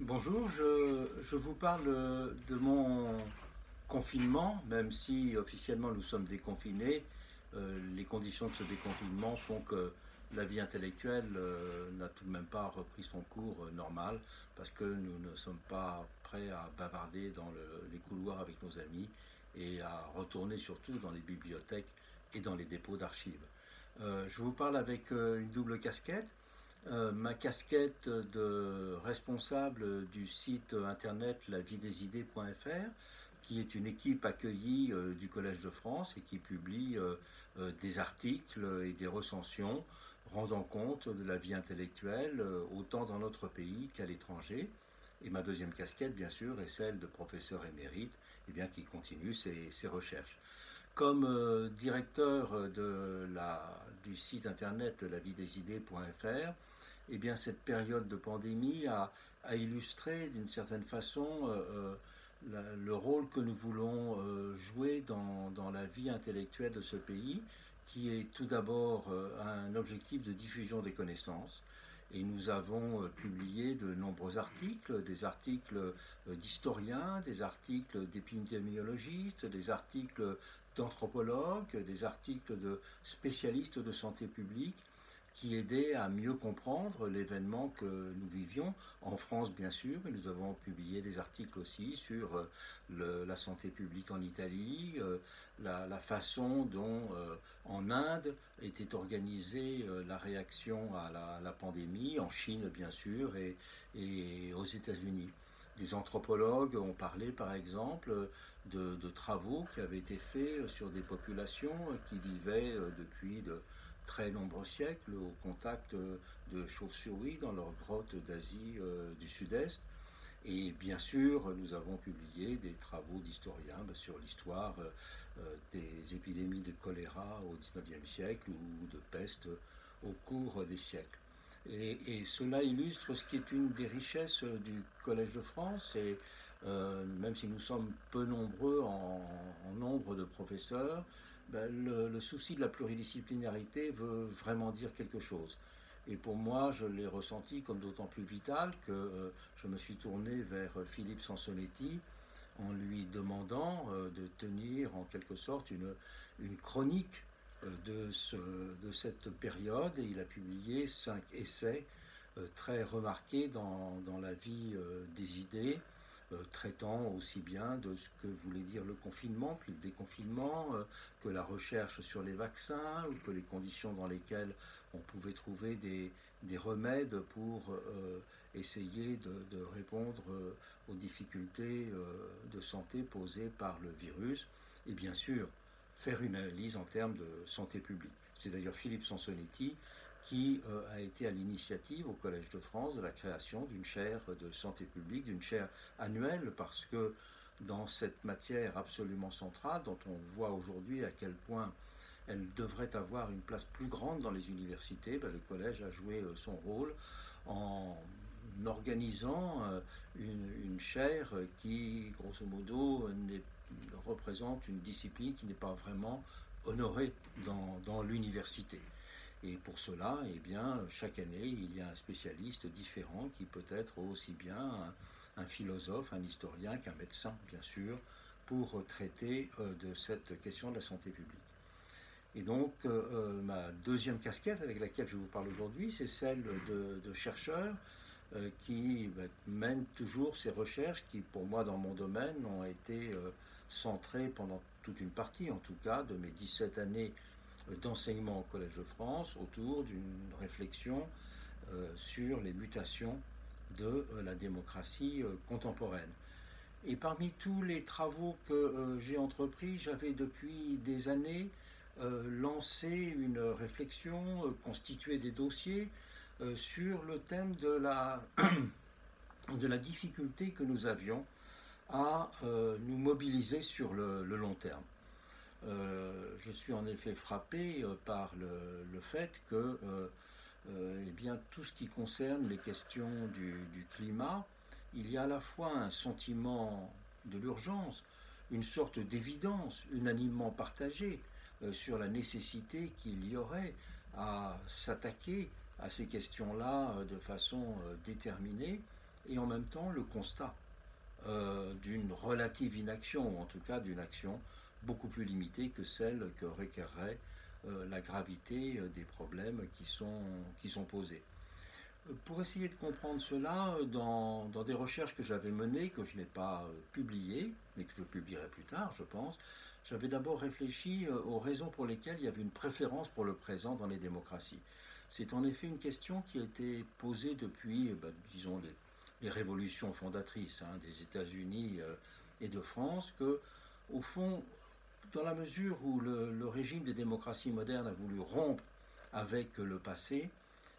Bonjour, je vous parle de mon confinement, même si officiellement nous sommes déconfinés. Les conditions de ce déconfinement font que la vie intellectuelle n'a tout de même pas repris son cours normal parce que nous ne sommes pas prêts à bavarder dans les couloirs avec nos amis et à retourner surtout dans les bibliothèques et dans les dépôts d'archives. Je vous parle avec une double casquette. Ma casquette de responsable du site internet lavidesidées.fr, qui est une équipe accueillie du Collège de France et qui publie des articles et des recensions rendant compte de la vie intellectuelle autant dans notre pays qu'à l'étranger. Et ma deuxième casquette, bien sûr, est celle de professeur émérite, qui continue ses recherches. Comme directeur du site internet lavidesidées.fr, cette période de pandémie a illustré d'une certaine façon le rôle que nous voulons jouer dans la vie intellectuelle de ce pays, qui est tout d'abord un objectif de diffusion des connaissances. Et nous avons publié de nombreux articles, des articles d'historiens, des articles d'épidémiologistes, des articles d'anthropologues, des articles de spécialistes de santé publique, qui aidaient à mieux comprendre l'événement que nous vivions, en France bien sûr, et nous avons publié des articles aussi sur la santé publique en Italie, la façon dont en Inde était organisée la réaction à la pandémie, en Chine bien sûr, et aux États-Unis. Des anthropologues ont parlé par exemple de travaux qui avaient été faits sur des populations qui vivaient depuis de très nombreux siècles au contact de chauves-souris dans leurs grottes d'Asie du Sud-Est. Et bien sûr, nous avons publié des travaux d'historiens sur l'histoire des épidémies de choléra au XIXe siècle ou de peste au cours des siècles. Et cela illustre ce qui est une des richesses du Collège de France. Et même si nous sommes peu nombreux en nombre de professeurs, le souci de la pluridisciplinarité veut vraiment dire quelque chose. Et pour moi, je l'ai ressenti comme d'autant plus vital que je me suis tourné vers Philippe Sansonetti en lui demandant de tenir en quelque sorte une chronique de cette période. Et il a publié 5 essais très remarqués dans la vie des idées, traitant aussi bien de ce que voulait dire le confinement, puis le déconfinement, que la recherche sur les vaccins, ou que les conditions dans lesquelles on pouvait trouver des remèdes pour essayer de répondre aux difficultés de santé posées par le virus, et bien sûr faire une analyse en termes de santé publique. C'est d'ailleurs Philippe Sansonetti qui a été à l'initiative au Collège de France de la création d'une chaire de santé publique, d'une chaire annuelle, parce que dans cette matière absolument centrale, dont on voit aujourd'hui à quel point elle devrait avoir une place plus grande dans les universités, le collège a joué son rôle en organisant une chaire qui, grosso modo, représente une discipline qui n'est pas vraiment honorée dans l'université. Et pour cela, chaque année, il y a un spécialiste différent qui peut être aussi bien un philosophe, un historien qu'un médecin, bien sûr, pour traiter de cette question de la santé publique. Et donc, ma deuxième casquette avec laquelle je vous parle aujourd'hui, c'est celle de chercheur qui mène toujours ces recherches qui, pour moi, dans mon domaine, ont été centrées pendant toute une partie, en tout cas, de mes 17 années d'enseignement au Collège de France autour d'une réflexion sur les mutations de la démocratie contemporaine. Et parmi tous les travaux que j'ai entrepris, j'avais depuis des années lancé une réflexion, constitué des dossiers sur le thème de la difficulté que nous avions à nous mobiliser sur le long terme. Je suis en effet frappé par le fait que tout ce qui concerne les questions du climat, il y a à la fois un sentiment de l'urgence, une sorte d'évidence unanimement partagée sur la nécessité qu'il y aurait à s'attaquer à ces questions-là de façon déterminée, et en même temps le constat d'une relative inaction, ou en tout cas d'une action beaucoup plus limitée que celle que requerrait la gravité des problèmes qui sont posés. Pour essayer de comprendre cela, dans des recherches que j'avais menées, que je n'ai pas publiées, mais que je publierai plus tard, je pense, j'avais d'abord réfléchi aux raisons pour lesquelles il y avait une préférence pour le présent dans les démocraties. C'est en effet une question qui a été posée depuis, disons, les révolutions fondatrices des États-Unis et de France, que, au fond, dans la mesure où le régime des démocraties modernes a voulu rompre avec le passé,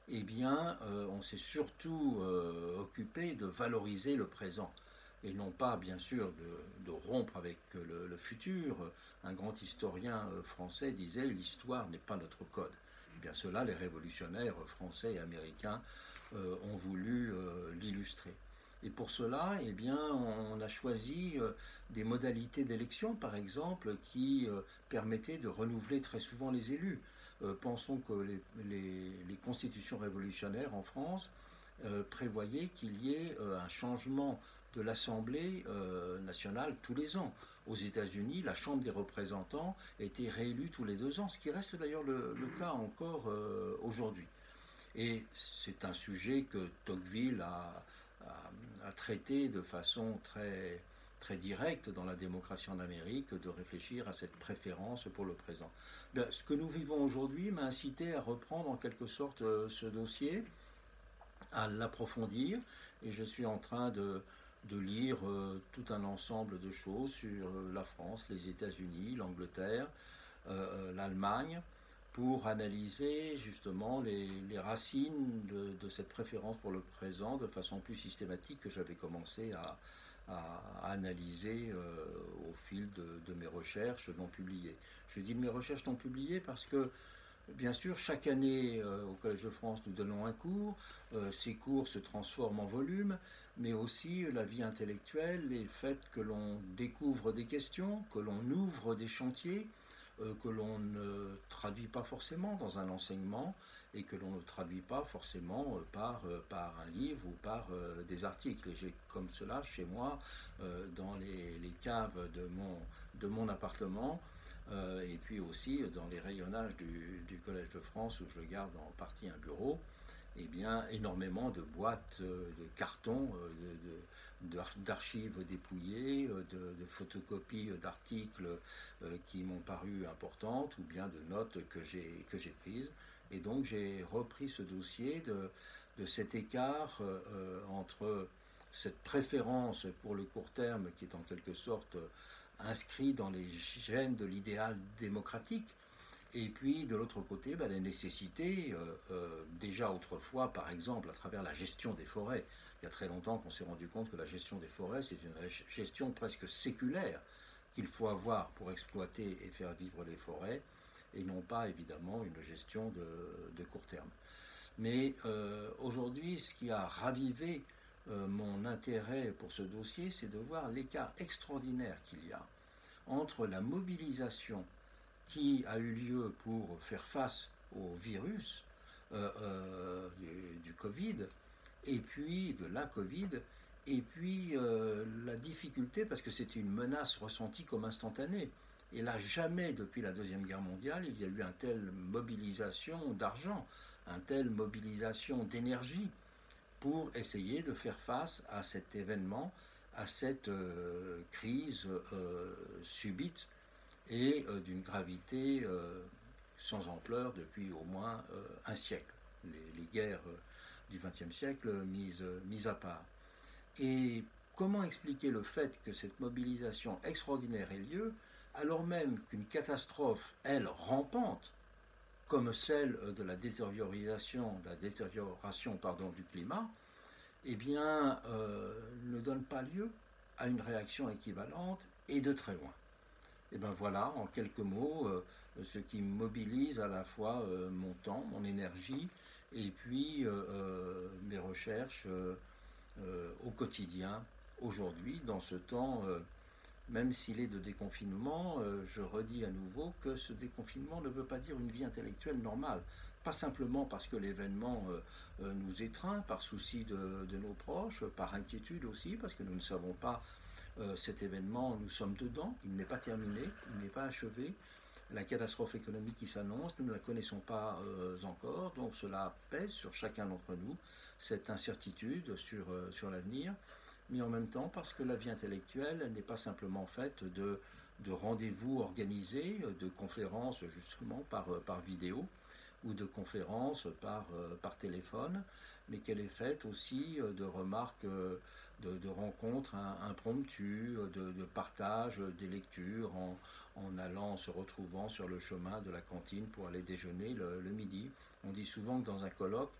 eh bien, on s'est surtout occupé de valoriser le présent et non pas, bien sûr, de rompre avec le futur. Un grand historien français disait « l'histoire n'est pas notre code ». Eh bien, cela, les révolutionnaires français et américains ont voulu l'illustrer. Et pour cela, eh bien, on a choisi des modalités d'élection, par exemple, qui permettaient de renouveler très souvent les élus. Pensons que les constitutions révolutionnaires en France prévoyaient qu'il y ait un changement de l'Assemblée nationale tous les ans. Aux États-Unis, la Chambre des représentants était réélue tous les 2 ans, ce qui reste d'ailleurs le cas encore aujourd'hui. Et c'est un sujet que Tocqueville a traité de façon très directe dans la démocratie en Amérique, de réfléchir à cette préférence pour le présent. Bien, ce que nous vivons aujourd'hui m'a incité à reprendre en quelque sorte ce dossier, à l'approfondir, et je suis en train de lire tout un ensemble de choses sur la France, les États-Unis, l'Angleterre, l'Allemagne, pour analyser justement les racines de cette préférence pour le présent de façon plus systématique que j'avais commencé à analyser au fil de mes recherches non publiées. Je dis de mes recherches non publiées parce que, bien sûr, chaque année au Collège de France, nous donnons un cours. Ces cours se transforment en volumes, mais aussi la vie intellectuelle, les faits que l'on découvre des questions, que l'on ouvre des chantiers, que l'on ne traduit pas forcément dans un enseignement et que l'on ne traduit pas forcément par un livre ou par des articles. Et j'ai comme cela chez moi, dans les caves de mon appartement, et puis aussi dans les rayonnages du Collège de France où je garde en partie un bureau, eh bien, énormément de boîtes de cartons, d'archives dépouillées, de photocopies d'articles qui m'ont paru importantes ou bien de notes que j'ai prises. Et donc j'ai repris ce dossier de cet écart entre cette préférence pour le court terme qui est en quelque sorte inscrit dans les gènes de l'idéal démocratique, et puis de l'autre côté, la nécessité, déjà autrefois par exemple à travers la gestion des forêts, il y a très longtemps qu'on s'est rendu compte que la gestion des forêts c'est une gestion presque séculaire qu'il faut avoir pour exploiter et faire vivre les forêts, et non pas évidemment une gestion de court terme. Mais aujourd'hui, ce qui a ravivé mon intérêt pour ce dossier, c'est de voir l'écart extraordinaire qu'il y a entre la mobilisation qui a eu lieu pour faire face au virus du Covid, et puis de la Covid, et puis la difficulté, parce que c'était une menace ressentie comme instantanée. Et là, jamais depuis la Deuxième Guerre mondiale, il y a eu une telle mobilisation d'argent, une telle mobilisation d'énergie pour essayer de faire face à cet événement, à cette crise subite et d'une gravité sans ampleur depuis au moins un siècle, les guerres du XXe siècle mises à part. Et comment expliquer le fait que cette mobilisation extraordinaire ait lieu, alors même qu'une catastrophe, elle, rampante, comme celle de la détérioration du climat, eh bien, ne donne pas lieu à une réaction équivalente et de très loin. Et bien voilà, en quelques mots, ce qui mobilise à la fois mon temps, mon énergie, et puis mes recherches au quotidien, aujourd'hui, dans ce temps même s'il est de déconfinement, je redis à nouveau que ce déconfinement ne veut pas dire une vie intellectuelle normale. Pas simplement parce que l'événement nous étreint, par souci de nos proches, par inquiétude aussi, parce que nous ne savons pas cet événement, nous sommes dedans, il n'est pas terminé, il n'est pas achevé. La catastrophe économique qui s'annonce, nous ne la connaissons pas encore, donc cela pèse sur chacun d'entre nous, cette incertitude sur l'avenir, mais en même temps parce que la vie intellectuelle n'est pas simplement faite de rendez-vous organisés, de conférences justement par vidéo, ou de conférences par téléphone, mais qu'elle est faite aussi de remarques, de rencontres impromptues, de partage des lectures en allant, en se retrouvant sur le chemin de la cantine pour aller déjeuner le midi. On dit souvent que dans un colloque,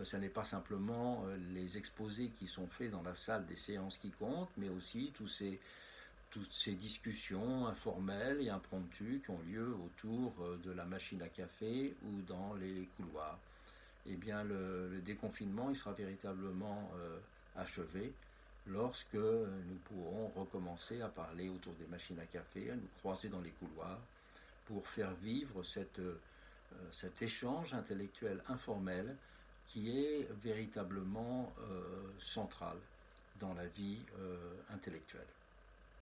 ce n'est pas simplement les exposés qui sont faits dans la salle des séances qui comptent, mais aussi toutes ces discussions informelles et impromptues qui ont lieu autour de la machine à café ou dans les couloirs. Eh bien, le déconfinement, il sera véritablement achevé lorsque nous pourrons recommencer à parler autour des machines à café, à nous croiser dans les couloirs, pour faire vivre cet échange intellectuel informel qui est véritablement central dans la vie intellectuelle.